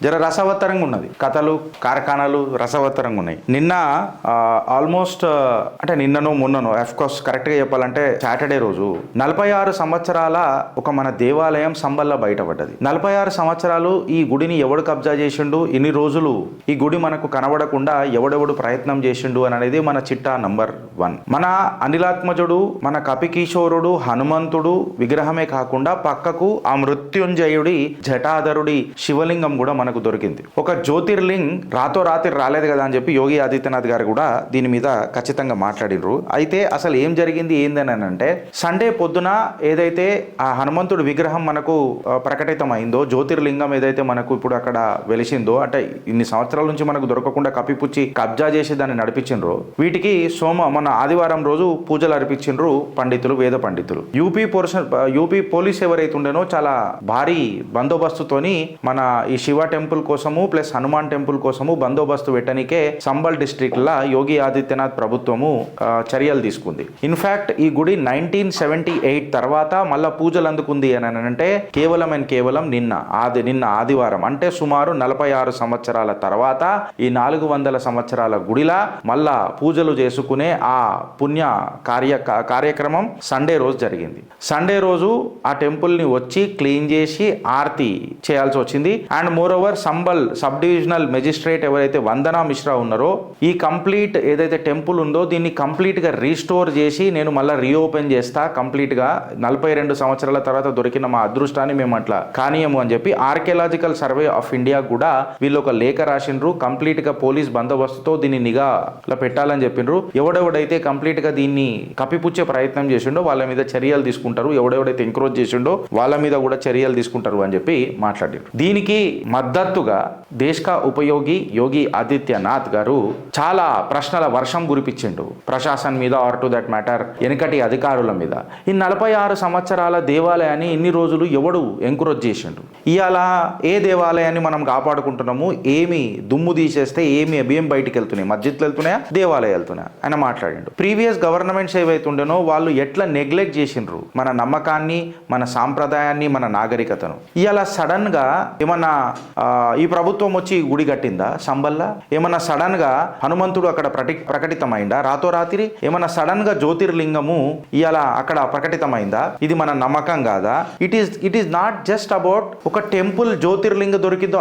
జర రసవత్తరంగా ఉన్నది. కథలు కార్ఖానాలు రసవత్తరంగా ఉన్నాయి. నిన్న ఆల్మోస్ట్ అంటే నిన్ననో మొన్ననో అఫ్కోర్స్ కరెక్ట్గా చెప్పాలంటే సాటర్డే రోజు 46 సంవత్సరాల ఒక మన దేవాలయం సంబల్లా బయటపడ్డది. 46 సంవత్సరాలు ఈ గుడిని ఎవడు కబ్జా చేసిండు, ఇన్ని రోజులు ఈ గుడి మనకు కనబడకుండా ఎవడెవడు ప్రయత్నం చేసిండు అని అనేది మన చిట్టా నంబర్ 1. మన అనిలాత్మజుడు, మన కపికిషోరుడు, హనుమంతుడు విగ్రహమే కాకుండా పక్కకు ఆ మృత్యుంజయుడి జటాధరుడి శివలింగం కూడా మనకు దొరికింది. ఒక జ్యోతిర్లింగ్ రాత్రి రాలేదు కదా అని చెప్పి యోగి ఆదిత్యనాథ్ గారు కూడా దీని మీద ఖచ్చితంగా మాట్లాడినరు. అయితే అసలు ఏం జరిగింది ఏందని అంటే సండే పొద్దున ఏదైతే ఆ హనుమంతుడి విగ్రహం మనకు ప్రకటితమైందో, జ్యోతిర్లింగం ఏదైతే మనకు ఇప్పుడు అక్కడ వెలిసిందో, అంటే ఇన్ని సంవత్సరాల నుంచి మనకు దొరకకుండా కప్పిపుచ్చి కబ్జా చేసి దాన్ని నడిపించిండ్రు. వీటికి మన ఆదివారం రోజు పూజలు అర్పించిండ్రు పండితులు, వేద పండితులు. యూపీ పోలీస్ ఎవరైతే ఉండేనో చాలా భారీ బందోబస్తుతోని మన ఈ శివ టెంపుల్ కోసము ప్లస్ హనుమాన్ టెంపుల్ కోసము బందోబస్తు పెట్టడానికే సంబల్ డిస్ట్రిక్ట్ లా యోగి ఆదిత్యనాథ్ ప్రభుత్వము చర్యలు తీసుకుంది. ఇన్ఫాక్ట్ ఈ గుడి 1978 తర్వాత మళ్ళా పూజలు అందుకుంది అని అంటే కేవలం నిన్న ఆదివారం అంటే సుమారు 46 సంవత్సరాల తర్వాత ఈ 400 సంవత్సరాల గుడిలా మళ్ళా పూజలు చేసుకునే ఆ పుణ్య కార్యక్రమం సండే రోజు జరిగింది. సండే రోజు ఆ టెంపుల్ ని వచ్చి క్లీన్ చేసి ఆర్తి చేయాల్సి వచ్చింది. And more over Sambhal sub divisional magistrate ఎవరైతే వందనా మిశ్రా ఉన్నారో ఈ కంప్లీట్ ఏదైతే టెంపుల్ ఉందో దీన్ని కంప్లీట్ గా రీస్టోర్ చేసి నేను మళ్ళీ రీఓపెన్ చేస్తా కంప్లీట్ గా 42 సంవత్సరాల తర్వాత దొరికిన మా అదృష్టాన్ని మేము అట్లా కానీయము అని చెప్పి ఆర్కియలాజికల్ సర్వే ఆఫ్ ఇండియా కూడా వీళ్ళు ఒక లేఖ రాసిండ్రు. కంప్లీట్ గా పోలీస్ బందోబస్తుతో దీన్ని నిఘాలో పెట్టాలని చెప్పిండ్రు. ఎవడెవడైతే కంప్లీట్ గా దీన్ని కప్పిపుచ్చే ప్రయత్నం చేసిండో వాళ్ళ మీద చర్యలు తీసుకుంటారు, ఎవడెవడైతే ఎంకరేజ్ చేసిండో వాళ్ళ మీద కూడా చర్యలు తీసుకుంటారు అని చెప్పి మాట్లాడారు. దీనికి మద్దతుగా దేశ్ కా ఉపయోగి యోగి ఆదిత్యనాథ్ గారు చాలా ప్రశ్నల వర్షం కురిపించిండు ప్రశాసన్ మీద, ఆర్ టు దట్ మ్యాటర్ వెనకటి అధికారుల మీద. ఈ 46 సంవత్సరాల దేవాలయాన్ని ఇన్ని రోజులు ఎవడు ఎంకరేజ్ చేసిండు? ఇవాళ ఏ దేవాలయాన్ని మనం కాపాడుకుంటున్నాము, ఏమి దుమ్ము తీసేస్తే ఏం బయటికి వెళ్తున్నాయి, మస్జిద్లు వెళ్తున్నాయా, దేవాలయాలు వెళ్తున్నాయా ఆయన మాట్లాడిండు. ప్రీవియస్ గవర్నమెంట్స్ ఏవైతే ఉండేనో వాళ్ళు ఎట్లా నెగ్లెక్ట్ చేసిండ్రు మన నమ్మకాన్ని, మన సాంప్రదాయాన్ని, మన నాగరికతను. ఇవాళ సడన్ గా ఏమన్నా ఈ ప్రభుత్వం వచ్చి గుడి కట్టిందా సంబల్లా? ఏమన్నా సడన్ గా హనుమంతుడు అక్కడ ప్రకటితమైందా రాత్రి? ఏమన్నా సడన్ గా జ్యోతిర్లింగము ఇవాళ అక్కడ ప్రకటితమైందా? ఇది మన నమ్మకం కాదా? It is not just about ఒక టెంపుల్ జ్యోతిర్లింగ దొరికిందో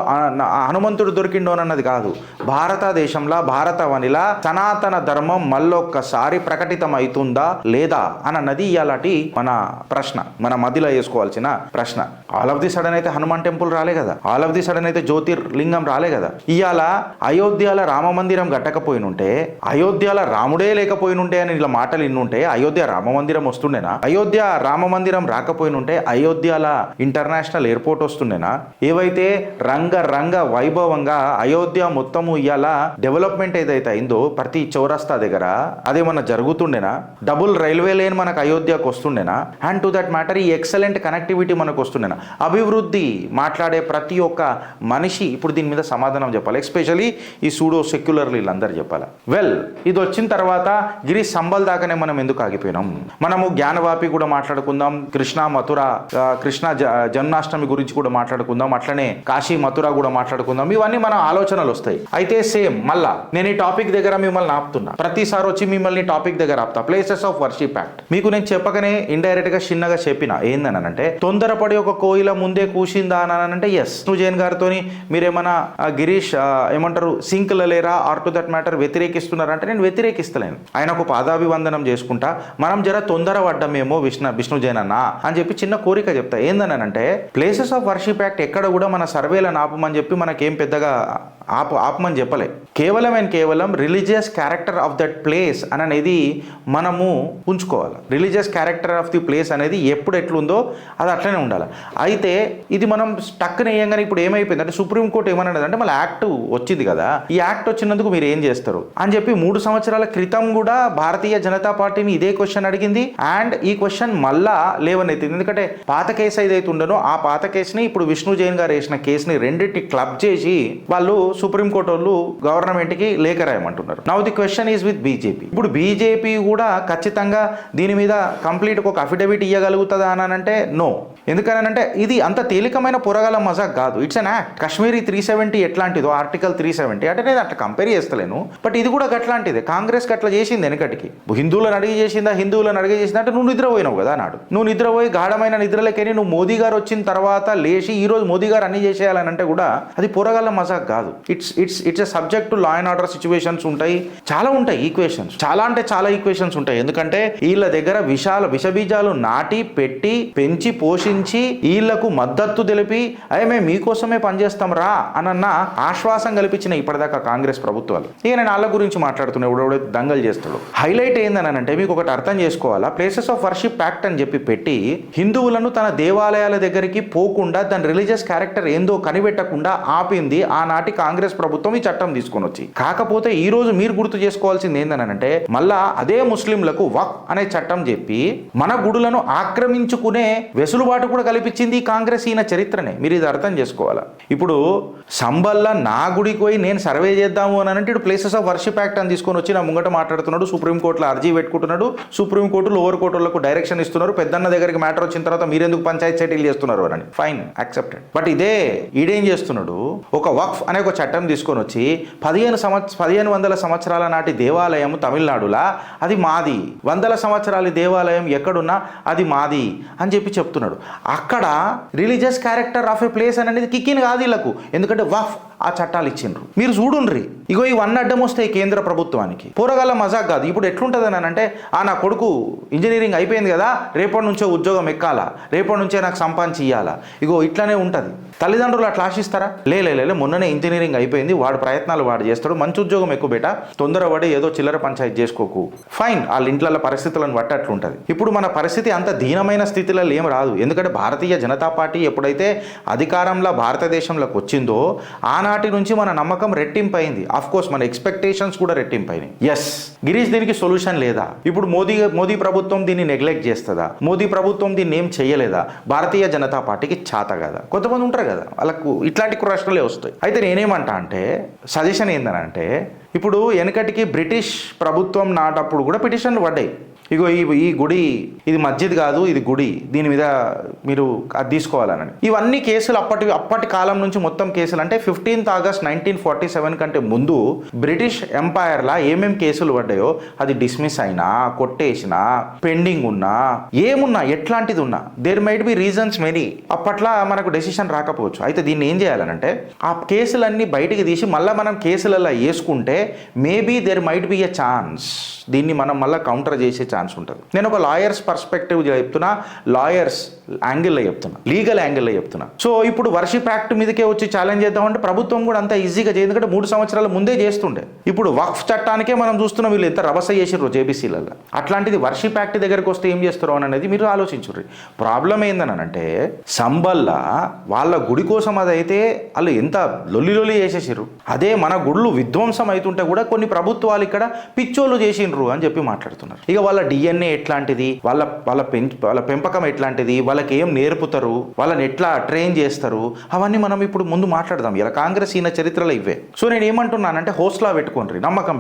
హనుమంతుడు దొరికిండో అన్నది కాదు. భారతదేశంలో భారతవనిలా సనాతన ధర్మం మళ్ళొక్కసారి ప్రకటితమవుతుందా లేదా అన్నది ఇలాంటి మన ప్రశ్న, మన మదిలో వేసుకోవాల్సిన ప్రశ్న. ఆల్ ఆఫ్ ది సడన్ అయితే హనుమాన్ టెంపుల్ రాలే కదా, ఆల్ ఆఫ్ ది సడన్ అయితే జ్యోతిర్లింగం రాలే కదా. ఇవాళ అయోధ్యలో రామ మందిరం కట్టకపోయినుంటే, అయోధ్యలో రాముడే లేకపోయినుంటే అని ఇలా మాటలు ఇన్నుంటే అయోధ్య రామ మందిరం వస్తుండేనా? అయోధ్య రామ మందిరం రాకపోయినుంటే అయోధ్యల ఇంటర్నేషనల్ ఎయిర్పోర్ట్ వస్తుండేనా? ఏవైతే రంగ వైభవంగా అయోధ్య మొత్తము ఇవాళ డెవలప్మెంట్ ఏదైతే అయిందో ప్రతి చౌరస్తా దగ్గర అదేమన్నా జరుగుతుండేనా? డబుల్ రైల్వే లైన్ మనకు అయోధ్యకు వస్తుండేనా? అండ్ టు దట్ మ్యాటర్ ఈ ఎక్సలెంట్ కనెక్టివిటీ మనకు వస్తుండేనా? అభివృద్ధి మాట్లాడే ప్రతి ఒక్క మనిషి ఇప్పుడు దీని మీద సమాధానం చెప్పాలి. ఎస్పెషలీ ఈ సూడో సెక్యులర్ వీళ్ళందరూ చెప్పాలి. ఇది వచ్చిన తర్వాత గిరి సంబల్ దాకానే మనం ఎందుకు ఆగిపోయినాం? మనము జ్ఞానవాపి కూడా మాట్లాడుకుందాం, కృష్ణ జన్మాష్టమి గురించి కూడా మాట్లాడుకుందాం, అట్లనే కాశీ మథుర కూడా మాట్లాడుకుందాం. ఇవన్నీ మన ఆలోచనలు వస్తాయి. అయితే సేమ్ మళ్ళా నేను ఈ టాపిక్ దగ్గర మిమ్మల్ని ఆపుతున్నా, ప్రతిసారి వచ్చి మిమ్మల్ని టాపిక్ దగ్గర ఆపుతా. ప్లేసెస్ ఆఫ్ వర్షిప్ యాక్ట్ మీకు నేను చెప్పకనే ఇండైరెక్ట్ గా చిన్నగా చెప్పిన ఏందనంటే తొందరపడి ఒక కోయిల ముందే కూసిందా అని అంటే ఎస్. జైన్ గారితో మీరేమన్నా గిరీష్ ఏమంటారు సింక్ల లేరా ఆర్ టు దట్ మ్యాటర్ వ్యతిరేకిస్తున్నారంటే నేను వ్యతిరేకిస్తలేను. ఆయనకు పాదాభివందనం చేసుకుంటా. మనం జర తొందర పడ్డామేమో విష్ణు జైన్ అన్న అని చెప్పి చిన్న కోరిక చెప్తా. ఏందనంటే ప్లేసెస్ ఆఫ్ వర్షిప్ యాక్ట్ ఎక్కడ కూడా మన సర్వేలను ఆపమని చెప్పి మనకేం పెద్దగా ఆపమని చెప్పలే. కేవలం religious character of that place అనేది మనము ఉంచుకోవాలి. Religious character of the place అనేది ఎప్పుడు ఎట్లుందో అది అట్లనే ఉండాలి. అయితే ఇది మనం టక్కున వేయంగానే ఇప్పుడు ఏమైపోయింది అంటే సుప్రీంకోర్టు ఏమన్నది అంటే మళ్ళీ యాక్ట్ వచ్చింది కదా, ఈ యాక్ట్ వచ్చినందుకు మీరు ఏం చేస్తారు అని చెప్పి 3 సంవత్సరాల క్రితం కూడా భారతీయ జనతా పార్టీని ఇదే క్వశ్చన్ అడిగింది. అండ్ ఈ క్వశ్చన్ మళ్ళా లేవనెత్తింది. ఎందుకంటే పాత కేసు ఏదైతే ఉండనో ఆ పాత కేసుని ఇప్పుడు విష్ణు జైన్ గారు వేసిన కేసుని రెండింటి క్లబ్ చేసి వాళ్ళు సుప్రీంకోర్టు వాళ్ళు గవర్నమెంట్కి లేఖ రాయమంటున్నారు. Now the question is with BJP. ఇప్పుడు బీజేపీ కూడా ఖచ్చితంగా దీని మీద కంప్లీట్ ఒక అఫిడవిట్ ఇవ్వగలుగుతుందా అని అంటే నో. ఎందుకనంటే ఇది అంత తేలికమైన పొరగల మజాక్ కాదు, it's an act. Act. Kashmiri 370 ఎట్లాంటిదో ఆర్టికల్ 370 అంటే నేను అట్లా కంపేర్ చేస్తలేను, బట్ ఇది కూడా అట్లాంటిదే. కాంగ్రెస్ అట్లా చేసింది వెనకటికి. హిందువులను అడిగి చేసిందా, హిందువులను అడిగి చేసిందా అంటే నువ్వు నిద్రపోయినావు కదా నాడు. నువ్వు నిద్రపోయి గాఢమైన నిద్రలకని నువ్వు మోదీ గారు వచ్చిన తర్వాత లేచి ఈ రోజు మోదీ గారు అన్ని చేసేయాలని అంటే కూడా అది పోరగాళ్ళ మజాక్ కాదు. It's a subject to law and order situations ఉంటాయి, చాలా ఉంటాయి ఈక్వేషన్స్, చాలా అంటే చాలా ఈక్వేషన్స్ ఉంటాయి. ఎందుకంటే వీళ్ళ దగ్గర విషబీజాలు నాటి పెట్టి పెంచి పోషించి వీళ్లకు మద్దతు తెలిపి అయ్యే మేము మీకోసమే పనిచేస్తాం రా అన్న ఆశ్వాసం కల్పించిన ఇప్పటిదాకా కాంగ్రెస్ ప్రభుత్వాలు. ఇక నేను వాళ్ళ గురించి మాట్లాడుతున్నా, ఎవడెవడో దంగలు చేస్తాడు. హైలైట్ ఏందని అంటే మీకు ఒకటి అర్థం చేసుకోవాలా, ప్లేసెస్ ఆఫ్ వర్షిప్ యాక్ట్ అని చెప్పి పెట్టి హిందువులను తన దేవాలయాల దగ్గరికి పోకుండా దాని రిలీజియస్ క్యారెక్టర్ ఏందో కనిపెట్టకుండా ఆపింది ఆనాటి కాంగ్రెస్ ప్రభుత్వం ఈ చట్టం తీసుకొని వచ్చి. కాకపోతే ఈ రోజు మీరు గుర్తు చేసుకోవాల్సింది ఏందనంటే మళ్ళా అదే ముస్లింలకు వక్ఫ్ అనే చట్టం చెప్పి మన గుడులను ఆక్రమించుకునే వెసులుబాటు కూడా కల్పించింది కాంగ్రెస్ ఈయన చరిత్రనే. మీరు ఇది అర్థం చేసుకోవాలా. ఇప్పుడు సంబల్లా నా గుడికి పోయి నేను సర్వే చేద్దాము అని అంటే ప్లేసెస్ ఆఫ్ వర్షిప్ యాక్ట్ అని తీసుకొని వచ్చి నా ముంగట మాట్లాడుతున్నాడు, సుప్రీంకోర్టులో అర్జీ పెట్టుకుంటున్నాడు, సుప్రీంకోర్టు లోవర్ కోర్టులకు డైరెక్షన్ ఇస్తున్నారు, పెద్దన్న దగ్గరికి మ్యాటర్ వచ్చిన తర్వాత మీరెందుకు పంచాయతీ సెటిల్ చేస్తున్నారు అని. Fine, accepted. బట్ ఈడేం చేస్తున్నాడు, ఒక వక్ఫ్ అనే ఒక చట్టం తీసుకొని వచ్చి 1500 సంవత్సరాల నాటి దేవాలయం తమిళనాడులా అది మాది, 100 సంవత్సరాల దేవాలయం ఎక్కడున్నా అది మాది అని చెప్పి చెప్తున్నాడు. అక్కడ religious character of A place అనేది కిక్కిన్ కాదు వీళ్ళకు, ఎందుకంటే వక్ఫ్ ఆ చట్టాలు ఇచ్చిండ్రు. మీరు చూడుండ్రి, ఇగో ఇవన్నీ అడ్డం వస్తాయి కేంద్ర ప్రభుత్వానికి. పోరగాళ్ళ మజాక్ కాదు. ఇప్పుడు ఎట్లుంటుంది అని అంటే నా కొడుకు ఇంజనీరింగ్ అయిపోయింది కదా, రేపటి నుంచే ఉద్యోగం ఎక్కాలా, రేపటి నుంచే నాకు సంపాదించి ఇయ్యాలా, ఇగో ఇట్లానే ఉంటుంది. తల్లిదండ్రులు అట్లా ఆశిస్తారా? లే మొన్ననే ఇంజనీరింగ్ అయిపోయింది, వాడు ప్రయత్నాలు వాడు చేస్తాడు, మంచి ఉద్యోగం ఎక్కువ బేట, తొందరపడి ఏదో చిల్లర పంచాయతీ చేసుకోకు. ఫైన్, వాళ్ళ ఇంట్ల పరిస్థితులను బట్టి అట్లుంటుంది. ఇప్పుడు మన పరిస్థితి అంత దీనమైన స్థితిలో ఏం రాదు. ఎందుకంటే భారతీయ జనతా పార్టీ ఎప్పుడైతే అధికారంలో భారతదేశంలోకి వచ్చిందో ఆనాటి నుంచి మన నమ్మకం రెట్టింపు అయింది. ఆఫ్ కోర్స్ మన ఎక్స్పెక్టేషన్స్ కూడా రెట్టింపు అయినాయి. ఎస్ గిరీష్, దీనికి సొల్యూషన్ లేదా? ఇప్పుడు మోదీ ప్రభుత్వం దీన్ని నెగ్లెక్ట్ చేస్తుందా? మోదీ ప్రభుత్వం దీన్ని ఏం చేయలేదా? భారతీయ జనతా పార్టీకి చేత కదా. కొంతమంది ఉంటారు కదా వాళ్ళకు ఇట్లాంటి ప్రశ్నలే వస్తాయి. అయితే నేనేమంటా అంటే సజెషన్ ఏందనంటే, ఇప్పుడు వెనకటికి బ్రిటిష్ ప్రభుత్వం నాటప్పుడు కూడా పిటిషన్లు పడ్డాయి. ఇగో ఈ గుడి ఇది మస్జిద్ కాదు, ఇది గుడి, దీని మీద మీరు అది తీసుకోవాలని. ఇవన్నీ కేసులు అప్పటి కాలం నుంచి మొత్తం కేసులు అంటే 15th August 1947 కంటే ముందు బ్రిటిష్ ఎంపైర్లా ఏమేం కేసులు పడ్డాయో అది డిస్మిస్ అయినా, కొట్టేసినా, పెండింగ్ ఉన్నా, ఏమున్నా, ఎట్లాంటిది ఉన్నా, there might be reasons many. అప్పట్లో మనకు డెసిషన్ రాకపోవచ్చు. అయితే దీన్ని ఏం చేయాలనంటే ఆ కేసులన్నీ బయటికి తీసి మళ్ళీ మనం కేసులలో వేసుకుంటే maybe there might be a chance, దీన్ని మనం మళ్ళీ కౌంటర్ చేసే ఛాన్స్ ఉంటుంది. నేను ఒక లాయర్స్ పర్స్పెక్టివ్ చెప్తున్నా, లాయర్స్ యాంగిల్లో చెప్తున్నా, లీగల్ యాంగిల్లో చెప్తున్నా. సో ఇప్పుడు వర్షిప్ యాక్ట్ మీదకే వచ్చి ఛాలెంజ్ చేద్దామంటే ప్రభుత్వం కూడా అంత ఈజీగా చేయదు, ఎందుకంటే 3 సంవత్సరాల ముందే చేస్తుండే. ఇప్పుడు వక్ఫ్ చట్టానికే మనం చూస్తున్నాం వీళ్ళు ఎంత రభస చేసిర్రు జేబీసీలలో. అట్లాంటిది వర్షిప్ యాక్ట్ దగ్గరికి వస్తే ఏం చేస్తారు అనేది మీరు ఆలోచించుర్రి. ప్రాబ్లం ఏందనంటే సంబల్లా వాళ్ళ గుడి కోసం అదైతే వాళ్ళు ఎంత లొల్లి చేసేసారు. అదే మన గుళ్ళు విధ్వంసం అవుతుంటే కూడా కొన్ని ప్రభుత్వాలు ఇక్కడ పిచ్చోళ్ళు చేసిండ్రు అని చెప్పి మాట్లాడుతున్నారు. ఇక వాళ్ళ డిఎన్ఏ ఎట్లాంటిది, వాళ్ళ పెంపకం ఎట్లాంటిది, వాళ్ళకి ఏం నేర్పుతారు, వాళ్ళని ఎట్లా ట్రైన్ చేస్తారు, అవన్నీ మనం ఇప్పుడు ముందు మాట్లాడదాం. ఇలా కాంగ్రెస్ ఈయన చరిత్రలో ఇవే. సో నేను ఏమంటున్నానంటే హోస్లా పెట్టుకోండి, నమ్మకం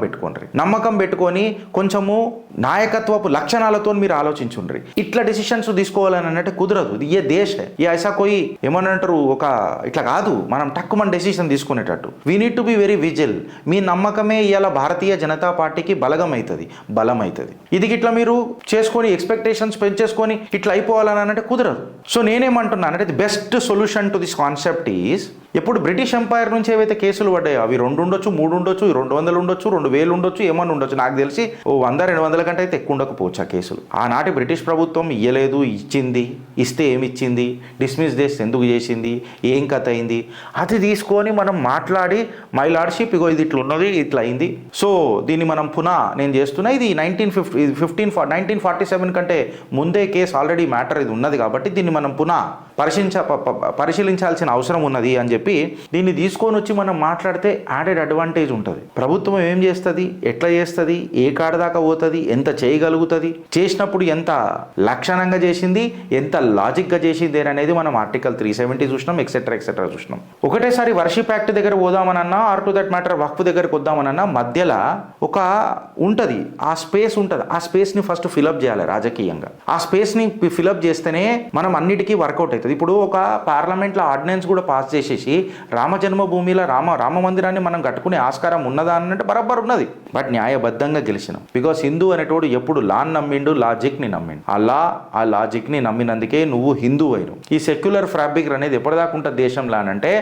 పెట్టుకొని కొంచెము నాయకత్వపు లక్షణాలతో మీరు ఆలోచించుండ్రి. ఇట్లా డెసిషన్స్ తీసుకోవాలని అంటే కుదరదు. ఇది ఏ దేశ ఏ ఐసా కోయి ఏమనంటారు, ఒక ఇట్లా కాదు, మనం టక్కుమని డెసిషన్ తీసుకునేటట్టు. We need to be very vigil. మీ నమ్మకమే ఇవాళ భారతీయ జనతా పార్టీకి బలం అవుతుంది. ఇది ఇట్లా మీరు చేసుకొని ఎక్స్పెక్టేషన్స్ పెంచేసుకొని ఇట్లా అయిపోవాలని అంటే కుదరదు. సో నేనేమంటున్నానంటే the best solution to this concept is, ఎప్పుడు బ్రిటిష్ ఎంపైర్ నుంచి ఏవైతే కేసులు పడ్డాయో అవి 2 ఉండొచ్చు, 3 ఉండొచ్చు, 200 ఉండొచ్చు, 2000 ఉండొచ్చు, ఏమన్నా ఉండొచ్చు. నాకు తెలిసి 100-200 కంటే అయితే ఎక్కువ ఉండకపోవచ్చు ఆ కేసులు. ఆనాటి బ్రిటిష్ ప్రభుత్వం ఇయ్యలేదు, ఇస్తే ఏమి ఇచ్చింది, డిస్మిస్ చేస్తే ఎందుకు చేసింది, ఏం కథ అయింది, అది తీసుకొని మనం మాట్లాడి మై లార్డ్షిప్ ఇగో ఇది ఇట్లా ఉన్నది, ఇట్లా అయింది. సో దీన్ని మనం నేను చేస్తున్నా, ఇది 1947 కంటే ముందే కేసు ఆల్రెడీ మ్యాటర్ ఇది ఉన్నది కాబట్టి దీన్ని మనం పరిశీలించాల్సిన అవసరం ఉన్నది అని చెప్పి దీన్ని తీసుకొని వచ్చి మనం మాట్లాడితే యాడెడ్ అడ్వాంటేజ్ ఉంటుంది. ప్రభుత్వం ఏం చేస్తుంది, ఎట్లా చేస్తుంది, ఏ కాడ దాకా పోతుంది, ఎంత చేయగలుగుతుంది, చేసినప్పుడు ఎంత లక్షణంగా చేసింది, ఎంత లాజిక్గా చేసింది అనేది మనం ఆర్టికల్ 370 చూసినాం, ఎక్సెట్రా చూసినాం. ఒకటేసారి వర్షిప్ యాక్ట్ దగ్గర పోదామనన్నా, ఆర్ టు దట్ మ్యాటర్ వక్ఫ్ దగ్గరకు వద్దామనన్నా మధ్యలో ఒక ఉంటుంది, ఆ స్పేస్ ఉంటుంది. ఆ స్పేస్ని ఫస్ట్ ఫిలప్ చేయాలి రాజకీయంగా. ఆ స్పేస్ని ఫిలప్ చేస్తేనే మనం అన్నిటికీ వర్కౌట్ అవుతుంది. అవుతుంది. ఇప్పుడు ఒక పార్లమెంట్లో ఆర్డినెన్స్ కూడా పాస్ చేసేసి రామ జన్మభూమిలో రామ మందిరాన్ని మనం కట్టుకునే ఆస్కారం ఉన్నదా అంటే బరాబర్ ఉన్నది. బట్ న్యాయబద్ధంగా గెలిచినాం. బికాస్ హిందూ అనేటోడు ఎప్పుడు లాని నమ్మిండు, లాజిక్ని నమ్మిండు. ఆ లాజిక్ని నమ్మినందుకే నువ్వు హిందూ అయినావు. ఈ సెక్యులర్ ఫ్యాబ్రిక్ అనేది ఎప్పటిదాకా ఉంటుంది దేశంలో అంటే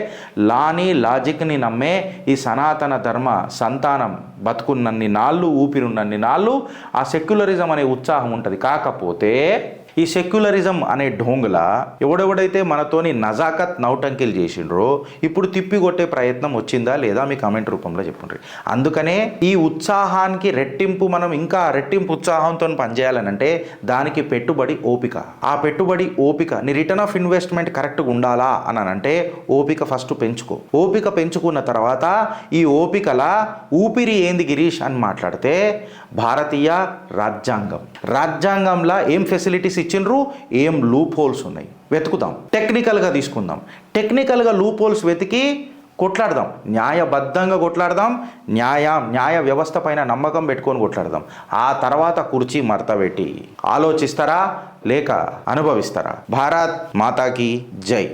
లాని లాజిక్ని నమ్మే ఈ సనాతన ధర్మ సంతానం బతుకున్నన్ని నాళ్ళు, ఊపిరున్నన్ని నాళ్ళు ఆ సెక్యులరిజం అనే ఉత్సాహం ఉంటుంది. కాకపోతే ఈ సెక్యులరిజం అనే ఢోంగుల ఎవడెవడైతే మనతోని నజాకత్ నౌటంకిలు చేసిండ్రో ఇప్పుడు తిప్పికొట్టే ప్రయత్నం వచ్చిందా లేదా మీ కామెంట్ రూపంలో చెప్పండి. అందుకనే ఈ ఉత్సాహానికి మనం ఇంకా రెట్టింపు ఉత్సాహంతో పనిచేయాలనంటే దానికి పెట్టుబడి ఓపిక. ఆ పెట్టుబడి ఓపిక, నీ రిటర్న్ ఆఫ్ ఇన్వెస్ట్మెంట్ కరెక్ట్గా ఉండాలా అని అంటే ఓపిక ఫస్ట్ పెంచుకో. ఓపిక పెంచుకున్న తర్వాత ఈ ఓపికలా ఊపిరి ఏంది గిరీష్ అని మాట్లాడితే భారతీయ రాజ్యాంగంలో ఏం ఫెసిలిటీస్ ఇచ్చిండ్రు, ఏం లూప్ హోల్స్ ఉన్నాయి వెతుకుదాం. టెక్నికల్గా తీసుకుందాం. టెక్నికల్గా లూప్ హోల్స్ వెతికి కొట్లాడదాం, న్యాయబద్ధంగా కొట్లాడదాం, న్యాయ వ్యవస్థ పైన నమ్మకం పెట్టుకొని కొట్లాడదాం. ఆ తర్వాత కుర్చీ మడతబెట్టి ఆలోచిస్తారా లేక అనుభవిస్తారా? భారత్ మాతాకి జై.